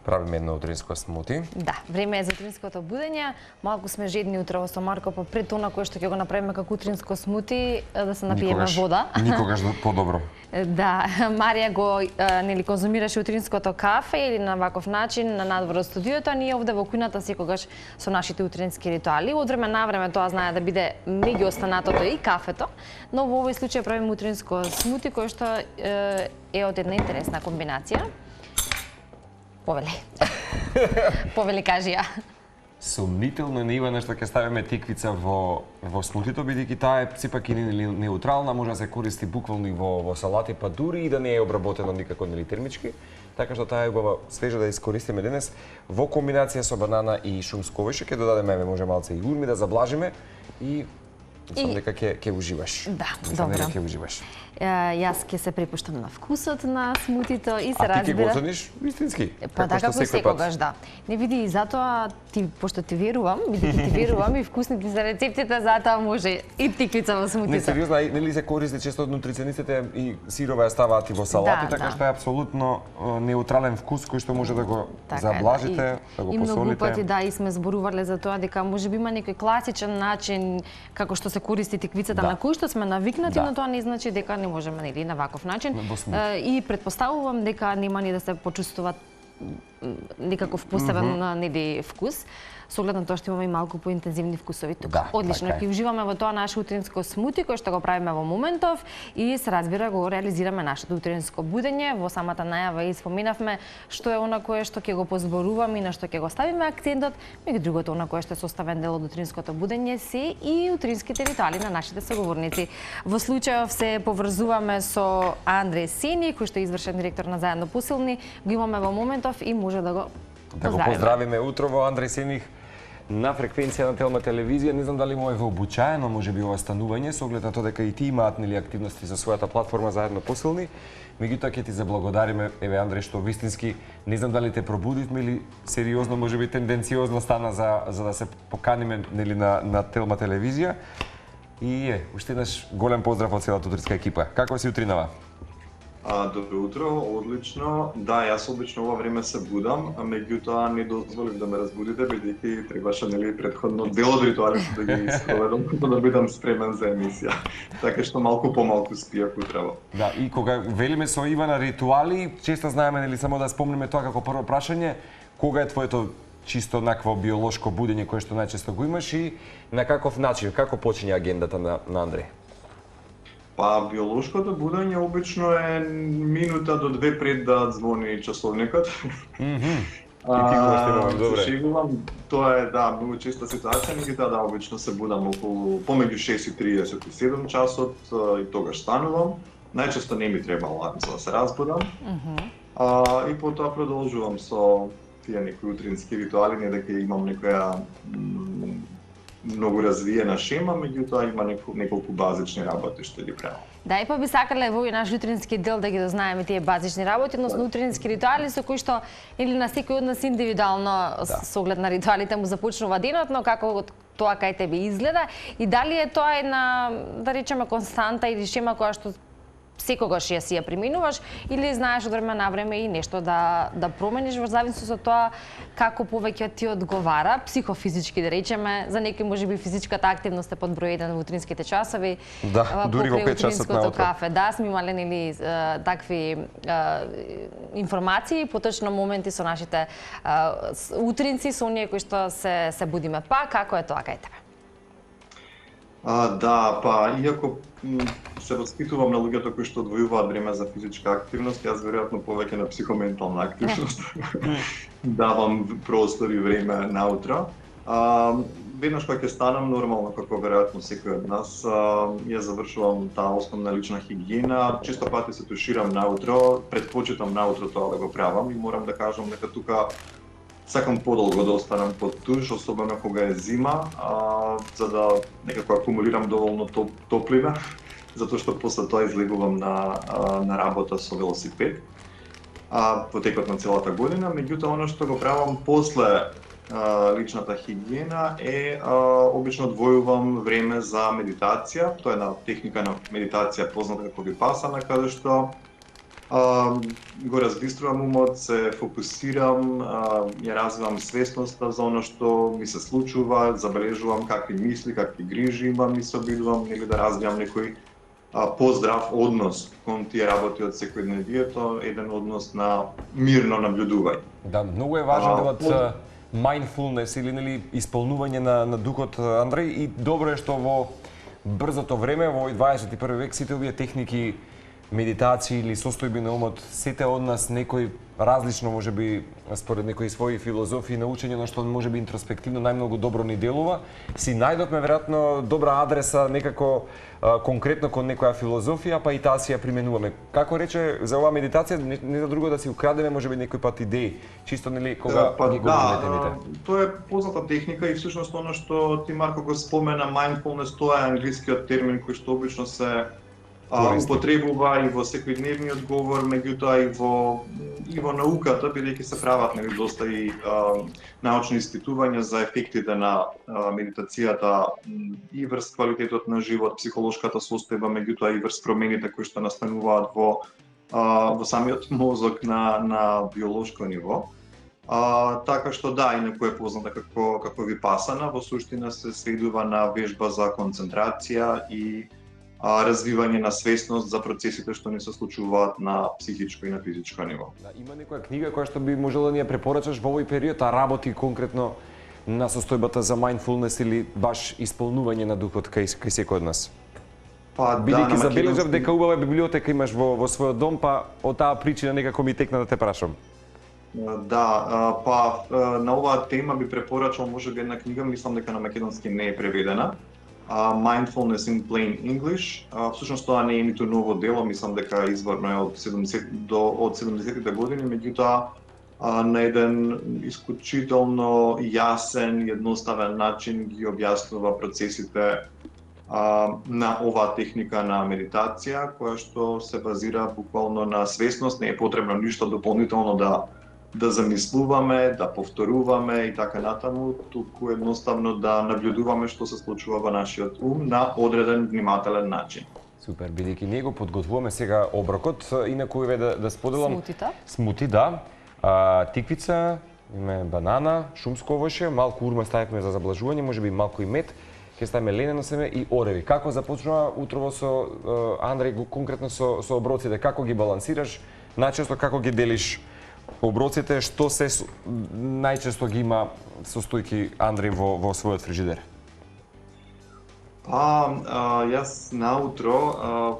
Правиме едно утринско смути. Да, време е за утринското будење. Малку сме жедни утрово со Марко, па пред она кое што ќе го направиме како утринско смути, да се напиеме вода. Никогаш подобро. Да, Марија го конзумираше утринското кафе или на ваков начин на надвор од студиото, а ние овде во кујната секогаш со нашите утрински ритуали. Од време на време тоа знае да биде меѓу останатото и кафето, но во овој случај правиме утринско смути кој што е од една интересна комбинација. Повели кажи ја. Сомнително не има нешто ќе ставиме тиквица во смутито, бидејќи таа е сепак и неутрална, може да се користи буквално и во салати, па дури и да не е обработено никако термички. Така што таа е убава свежа да искористиме денес во комбинација со банана и шумско овошје. Ќе додадеме може малце и урми да заблажиме и мислам дека ќе уживаш. Да, добро. Ќе уживаш. Јас ќе се препуштам на вкусот на смутито и се разбира. А ти ќе го оцениш вистински? Па така како секогаш, да. Не види и затоа пошто ти верувам, бидејќи ти верувам и вкусните се рецептите, затоа може и тиквица во смутито. Не, сериозно, нели се користи често од нутриционистите и сирова ја ставаат и во салати, така што е апсолутно неутрален вкус кој што може да го заблажите, да го посолите. И многу пати и сме зборувале за тоа дека можеби има некој класичен начин како што се користи тиквицата на кој што сме навикнати, но тоа не значи дека не можеме нели на ваков начин. И предпоставувам дека нема ни да се почувствува некаков посебен нели вкус. Со оглед на тоа што имаме и малку поинтензивни вкусови тука. Одлично, ќе уживаме во тоа наше утринско смути кој што го правиме во моментов и се разбира го реализираме нашето утринско будење. Во самата најава и споменавме што е она кое што ќе го позборуваме и на што ќе го ставиме акцентот, меѓу другото она кое што е составен дел од утринското будење се и утринските ритуали на нашите соговорници. Во случајов се поврзуваме со Андреј Сени, кој што е извршен директор на Заедно посилни, го имаме во моментов и може да го поздравиме. Да го поздравиме утрово Андреј Сених на фреквенција на Телма телевизија. Не знам дали му е вообичаено можеби ова станување со оглед на тоа дека и ти имаат нели активности со својата платформа Заедно посилни. Меѓутоа ќе ти заблагодариме, еве Андреј, што вистински не знам дали те пробудивме или сериозно можеби тенденциозно стана за да се поканиме нели на Телма телевизија. И уште еднаш голем поздрав од целата утринска екипа. Како си утринава? Добро утро, одлично. Да, јас одлично ова време се будам, а меѓутоа не дозволив да ме разбудите, бидејќи требаше нели претходно дел од ритуалите да ги спроведам, за да бидам спремен за емисија. Така што малку помалку спијав утрово. Да, и кога велиме со Ивана ритуали, често знаеме нели само да спомнеме тоа како прво прашање, кога е твоето чисто накво биолошко будење кое што најчесто го имаш и на каков начин, како почиња агендата на Андреј? Па, биолошкото будење обично е минута до 2 пред да звони часовникот. Добре. Шегувам, тоа е многу честа ситуација, меѓутоа обично се будам околу помеѓу 6:30 и 7 часот и тогаш станувам. Најчесто не ми треба аларм за да се разбудам. И потоа продолжувам со тие некои утрински ритуали, не дека имам некоја многу развиена шема, меѓутоа има неколку базични работи што ги правам. Да, и па би сакале во овој наш утрински дел да ги дознаеме тие базични работи, односно утрински ритуали со кои што или на секој од нас индивидуално со оглед на ритуалите му започнува денот, но како тоа кај тебе изгледа и дали е тоа една, да речеме, константа или шема која што секогаш ја применуваш или знаеш од време на време и нешто да промениш во зависност од тоа како повеќе ти одговара психофизички, да речеме, за некои можеби физичката активност е под број 1 во утринските часови. Да, дури во 5 часот на утро. Кафе. Да, сме имале нели такви информации, поточно моменти со нашите утринци, со оние кои што се будиме. Па како е тоа кај тебе? Да, па иако се воспитувам на луѓето кои што одвојуваат време за физичка активност, јас веројатно повеќе на психоментална активност давам простор и време наутро. Веднаш кога ќе станам, нормално како веројатно секој од нас, ја завршувам таа основна лична хигиена, често пати се туширам наутро, предпочитам наутро тоа да го правам и морам да кажам дека тука сакам подолго да останам под туш, особено кога е зима, за да некако акумулирам доволно топлина, затоа што после тоа излегувам на работа со велосипед во текот на целата година. Меѓутоа, оно што го правам после личната хигиена е обично одвојувам време за медитација. Тоа е една техника на медитација позната како випасана, каде што Го разбиструвам умот, се фокусирам, ја развивам свесноста за оно што ми се случува, забележувам какви мисли, какви грижи имам и се обидувам нели да развивам некој поздрав однос кон тие работи од секојдневието, еден однос на мирно наблюдување. Да, многу е важен делот mindfulness или нели исполнување на духот, Андреј, и добро е што во брзото време, во 21 век, сите овие техники, медитации или состојби на умот, сите од нас некој различно, можеби според некои своји филозофии, научење на што можеби интроспективно најмногу добро ни делува, си најдовме веројатно добра адреса некако конкретно кон некоја филозофија, па и таа си ја применуваме. Како рече за оваа медитација, не за друго да си украдеме можеби некој пат идеи, чисто нели кога ги говориме темите. Тоа е позната техника и всушност оно што ти Марко го спомена, mindfulness, тоа е англискиот термин кој што обично се употребува и во секојдневниот говор, меѓутоа и во науката, бидејќи се прават нели доста и научни испитувања за ефектите на медитацијата и врз квалитетот на живот, психолошката состојба, меѓутоа и врз промените кои што настануваат во самиот мозок на биолошко ниво. Така што да, инаку е позната како випасана, во суштина се сведува на вежба за концентрација и развивање на свесност за процесите што ни се случуваат на психичко и на физичко ниво. Да, има некоја книга која што би можела да ни ја препорачаш во овој период, а работи конкретно на состојбата за mindfulness или баш исполнување на духот кај секој од нас? Бидејќи забележав дека убава библиотека имаш во својот дом, па од таа причина некако ми текна да те прашам. Да, на оваа тема би препорачал можеби една книга, мислам дека на македонски не е преведена. Mindfulness in Plain English. Всушност тоа не е ниту ново дело, мислам дека изворно е од 70-тите години, меѓутоа на еден исклучително јасен и едноставен начин ги објаснува процесите на оваа техника на медитација, која што се базира буквално на свесност, не е потребно ништо дополнително да замислуваме, да повторуваме и така натаму, туку едноставно да наблюдуваме што се случува во нашиот ум на одреден внимателен начин. Супер, бидејќи ние го подготвуваме сега оброкот, инаку еве да споделам смути, да. Тиквица, име банана, шумско овошје, малку урма ставивме за заблажување, можеби малку и мед, ќе ставиме ленено семе и ореви. Како започнува утрово со Андреј, конкретно со оброците, како ги балансираш, најчесто како ги делиш оброците, што се најчесто ги има состојки Андреј во својот фрижидер? Јас наутро,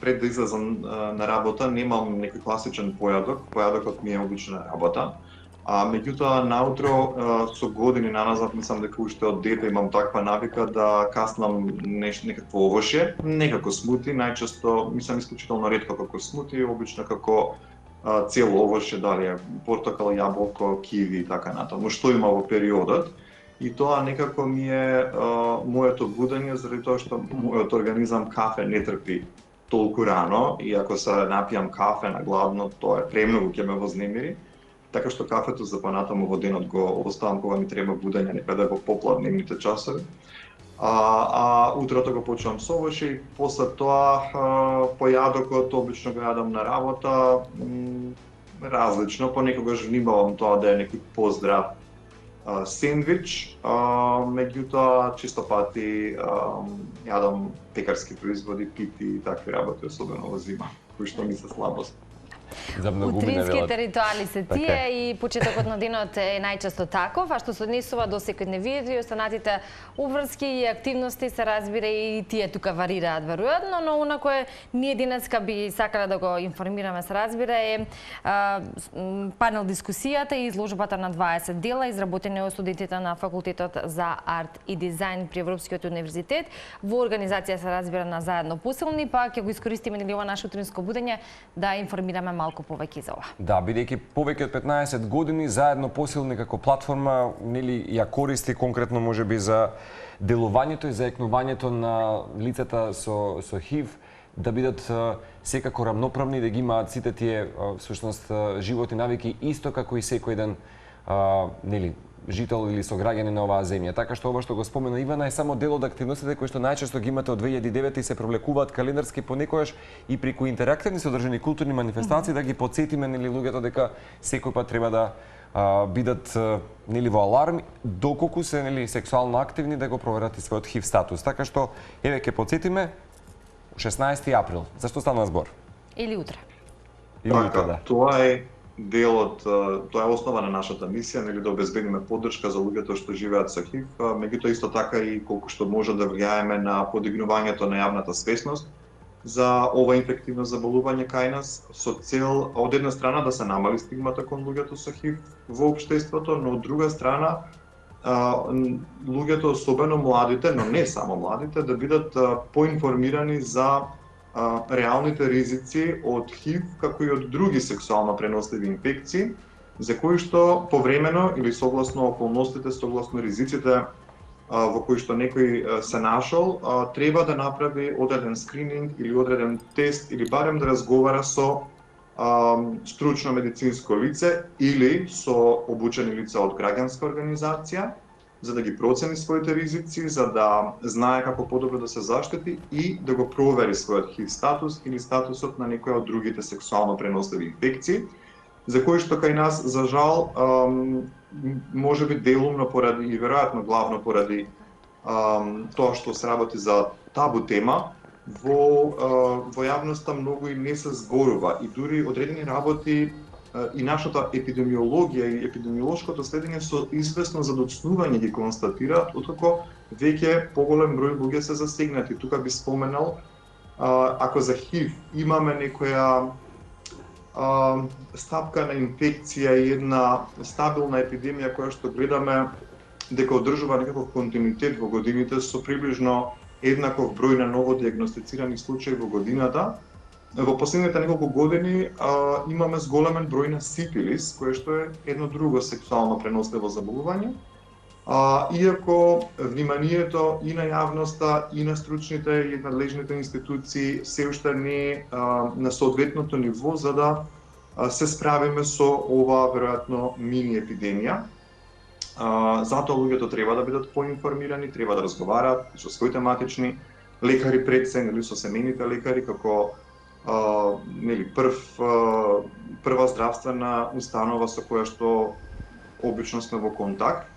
пред да излезам на работа, немам некој класичен појадок. Појадокот ми е обична работа. Меѓутоа, наутро со години наназад, мислам дека уште од дете имам таква навика да каснам некакво овошје, некако смути, најчесто, мислам исклучително ретко како смути, обично како цело овошје, дали е портокал, јаболко, киви и така натаму, што има во периодот. И тоа некако ми е моето будење, заради тоа што мојот организам кафе не трпи толку рано, и ако се напијам кафе на гладно, тоа е премногу ќе ме вознемири. Така што кафето за понатаму во денот го оставам кога ми треба будење, некаде во попладневните часови. Утрото го почнувам со овошје и после тоа појадокот обично го јадам на работа, различно, понекогаш внимавам тоа да е некој поздрав сендвич, меѓутоа често пати јадам пекарски производи, пити и такви работи, особено во зима, кои што ми се слабост. Утринските ритуали се тие и почетокот на денот е најчесто таков, а што се однесува до секојдневието и останатите уврски и активности, се разбира и тие тука варираат веројатно, но она кое ние денеска би сакале да го информираме, се разбира, е панел дискусијата и изложбата на 20 дела изработени од студентите на факултетот за арт и дизајн при Европскиот универзитет во организација, се разбира, на Заедно посилни, па ќе го искористиме нели ова наше утринско будење да информираме малку повеќе за ова. Да, бидејќи повеќе од 15 години Заедно посилни како платформа нели ја користи конкретно можеби за делувањето и за екнувањето на лицата со ХИВ да бидат секако рамноправни, да ги имаат сите тие всушност животни навики исто како и секој ден нели жител или сограѓани на оваа земја. Така што ова што го спомена Ивана е само дел од активностите кои што најчесто ги имате од 2009 и се провлекуваат календарски понекогаш и преку интерактивни содржини културни манифестации да ги потсетиме нели луѓето дека секој пат треба да бидат нели во аларм доколку се нели сексуално активни да го проверат и својот ХИВ статус. Така што еве ќе потсетиме 16 април. Зашто стана збор? Или утре. Или утре, да. Тоа е дел од тоа е основа на нашата мисија, нели да обезбедиме поддршка за луѓето што живеат со ХИВ, меѓутоа исто така и колку што може да влијаеме на подигнувањето на јавната свесност за ова инфективно заболување кај нас, со цел од една страна да се намали стигмата кон луѓето со ХИВ во општеството, но од друга страна луѓето, особено младите, но не само младите, да бидат поинформирани за реалните ризици од ХИВ, како и од други сексуално преносливи инфекции, за кои што повремено или согласно околностите, согласно ризиците во кои што некој се нашол, треба да направи одреден скрининг или одреден тест или барем да разговара со стручно медицинско лице или со обучени лица од граѓанска организација, за да ги процени своите ризици, за да знае како подобро да се заштити и да го провери својот ХИВ статус или статусот на некоја од другите сексуално преносливи инфекции, за кои што кај нас, за жал, може би делумно поради и веројатно главно поради тоа што се работи за табу тема, во јавноста многу и не се зборува и дури одредени работи и нашата епидемиологија и епидемиолошкото следење со известно задоцнување ги констатираат, откако веќе поголем број луѓе се засегнати. Тука би споменал, ако за ХИВ имаме некоја стапка на инфекција и една стабилна епидемија која што гледаме дека одржува некаков континуитет во годините со приближно еднаков број на ново диагностицирани случаи во годината, во последните неколку години имаме зголемен број на сифилис, кое што е едно друго сексуално преносливо заболување. Иако вниманието и на јавноста, и на стручните и надлежните институции се уште не на соодветното ниво за да се справиме со ова веројатно мини епидемија. Затоа луѓето треба да бидат поинформирани, треба да разговараат со своите матични лекари пред се, или со семејните лекари како нели прва здравствена установа со која што обично сме во контакт,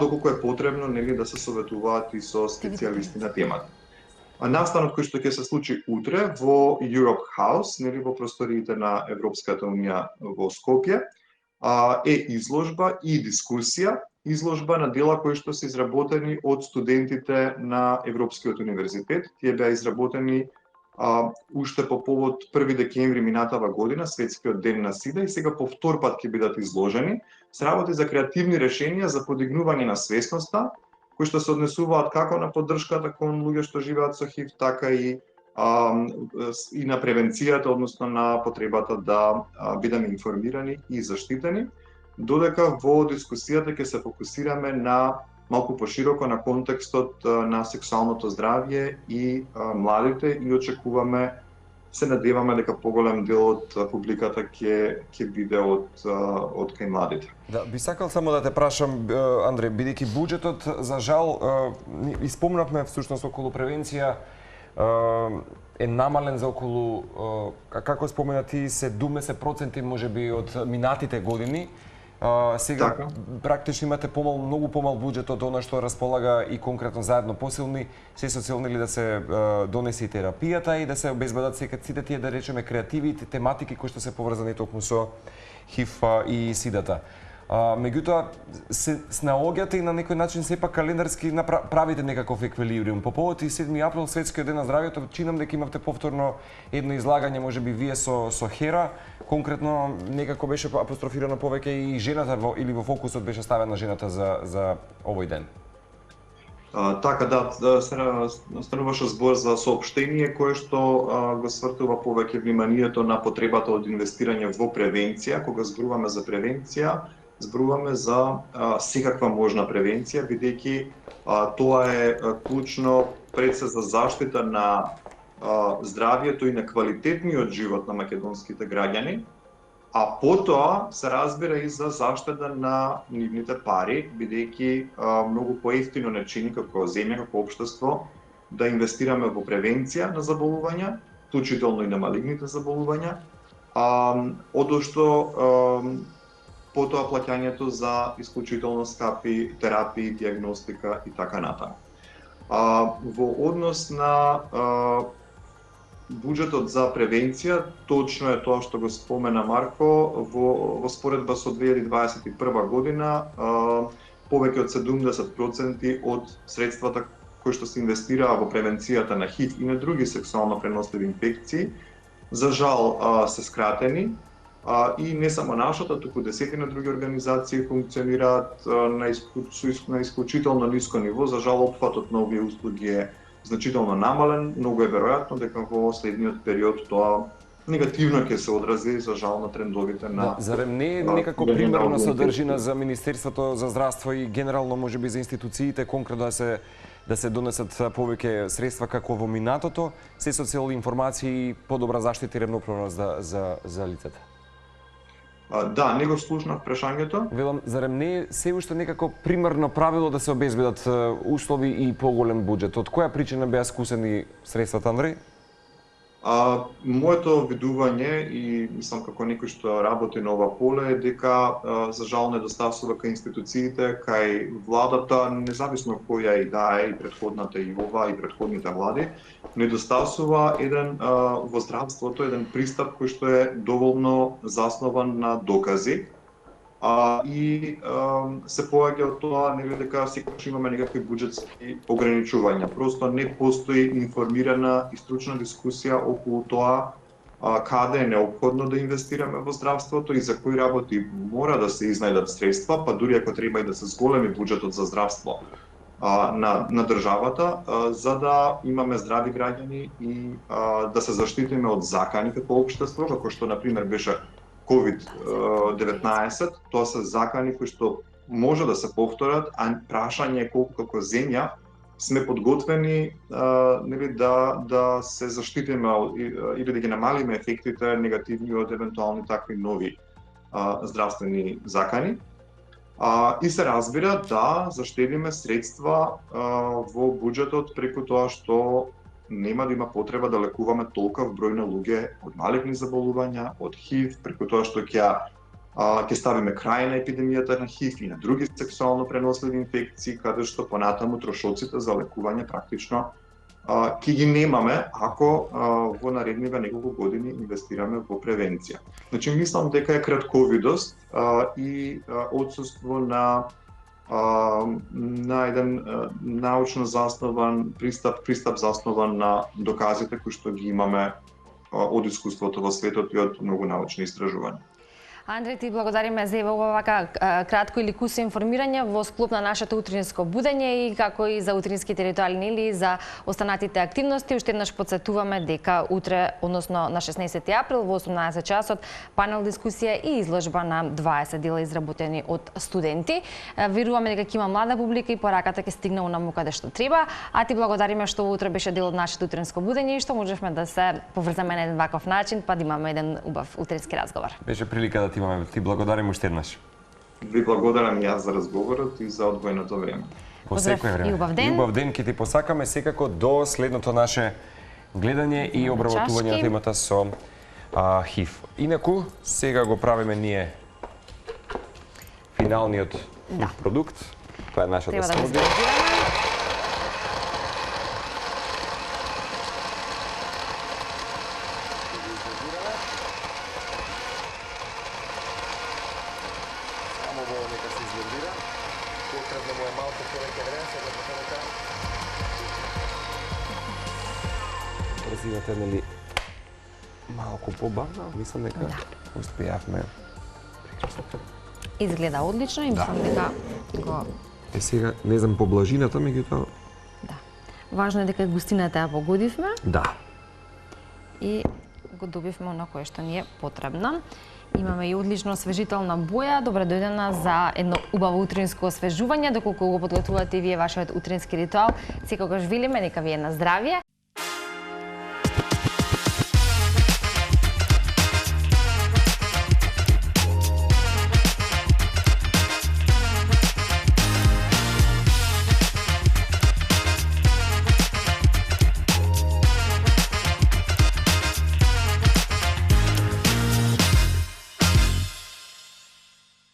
доколку е потребно нели да се советуваат и со специјалисти на темата. Настанот кој што ќе се случи утре во Europe House, нели во просториите на Европската унија во Скопје, е изложба и дискусија, изложба на дела кои што се изработени од студентите на Европскиот универзитет. Тие беа изработени уште по повод 1 декември минатава година, светскиот ден на СИДА, и сега по втор пат ќе бидат изложени. Се работи за креативни решенија за подигнување на свесноста, кои што се однесуваат како на поддршката кон луѓе што живеат со ХИВ, така и на превенцијата, односно на потребата да бидеме информирани и заштитени, додека во дискусијата ќе се фокусираме на малку пошироко на контекстот на сексуалното здравје и младите и очекуваме, се надеваме дека поголем дел од публиката ќе биде од кај младите. Да, би сакал само да те прашам, Андре, бидејќи буџетот за жал испомнавме всушност околу превенција е намален за околу, како спомена ти, 70% можеби од минатите години. Сега така, практично имате многу помал буџет од она што располага и конкретно заедно посилни, се со цел да се донесе и терапијата и да се обезбедат сите тие, да речеме, креативите тематики кои што се поврзани токму со ХИВ и СИДАТа. Меѓутоа, се наоѓате и на некој начин сепак календарски правите некаков еквилибриум. По повод и 7 април, Светскиот ден на здравјето, чинам дека имавте повторно едно излагање, можеби вие со Хера, конкретно некако беше апострофирано повеќе и жената или во фокусот беше ставена жената за овој ден. Така да, стануваше збор за соопштение кое што го свртува повеќе вниманието на потребата од инвестирање во превенција. Кога зборуваме за превенција, зборуваме за секаква можна превенција, бидејќи тоа е клучно пред се за заштита на здравјето и на квалитетниот живот на македонските граѓани. А потоа се разбира и за заштеда на нивните пари, бидејќи многу поевтино не чини како земја, како општество, да инвестираме во превенција на заболувања, вклучително и на малигните заболувања, одошто потоа плаќањето за исклучително скапи терапии, диагностика и така натаму. Во однос на буџетот за превенција, точно е тоа што го спомена Марко, во споредба со 2021 година, повеќе од 70% од средствата кои што се инвестираа во превенцијата на ХИВ и на други сексуално преносливи инфекции, за жал се скратени, и не само нашата, туку десетина други организации функционираат на исклучително ниско ниво. За жал, опфатот на овие услуги е значително намален. Многу е веројатно дека во следниот период тоа негативно ќе се одрази, за жал, на трендовите на... Зарем не е некако примерна содржина за Министерството за здравство и генерално можеби за институциите конкретно да се донесат повеќе средства како во минатото, се со цел информации и подобра заштита и равноправност за лицата? Да, не го слушнав прашањето. Велам, зарем не е се уште некако примерно правило да се обезбедат услови и поголем буџет? Од која причина беа скусени средствата, Андреј? Моето видување и мислам како некој што работи на ова поле е дека за жал недостасува кај институциите, кај владата, независно која и да е, и претходната и ова и претходните влади, недостасува еден во здравството еден пристап кој што е доволно заснован на докази. И се поаѓа од тоа дека секогаш имаме некакви буџетски ограничувања. Просто не постои информирана и стручна дискусија околу тоа каде е неопходно да инвестираме во здравството и за кои работи мора да се изнајдат средства, па дури ако треба и да се зголеми буџетот за здравство на државата, за да имаме здрави граѓани и да се заштитиме од закани како општество, како што на пример беше COVID-19, тоа се закани кои што може да се повторат, а прашање е колку како земја сме подготвени да се заштитиме или да ги намалиме ефектите негативни од евентуални такви нови здравствени закани. И се разбира да заштедиме средства во буџетот преку тоа што нема да има потреба да лекуваме толков број на луѓе од малигни заболувања, од ХИВ, преку тоа што ќе ставиме крај на епидемијата на ХИВ и на други сексуално преносливи инфекции, каде што понатаму трошоците за лекување практично ќе ги немаме ако во наредниве неколку години инвестираме во превенција. Значи мислам дека е кратковидост и отсуство на еден научно заснован пристап заснован на доказите кои што ги имаме од искуството во светот и од многу научни истражувања. Андреј, ти благодариме за вака кратко или кусо информирање во склоп на нашето утринско будење и како и за утринските ритуали или за останатите активности. Уште еднаш потсетуваме дека утре, односно на 16 април во 18 часот, панел дискусија и изложба на 20 дела изработени од студенти. Веруваме дека ќе има млада публика и пораката ќе стигне онаму каде што треба. А ти благодариме што утре беше дел од нашето утринско будење и што можевме да се поврземе на еден ваков начин, па да имаме еден убав утрински разговор. Беше прилика да ти благодарим уште еднаш. Ви благодарам и јас за разговорот и за одвоеното време. По секој време. И убав ден. И убав ден ќе ти посакаме секако до следното наше гледање и обработување на темата со ХИВ. Инаку, сега го правиме ние финалниот продукт. Тоа е нашата смузи. Брзината нели малку побавна, мислам дека успеавме. Изгледа одлично и мислам дека го... Сега, не знам по блажината, меѓутоа... Да. Важно е дека густината ја погодивме. Да. И го добивме оно кое што ни е потребно. Имаме и одлично освежителна боја, добре дојдена за едно убаво утринско освежување, доколку го подготвувате и вие вашиот утрински ритуал. Секогаш велиме дека ви е на здравје.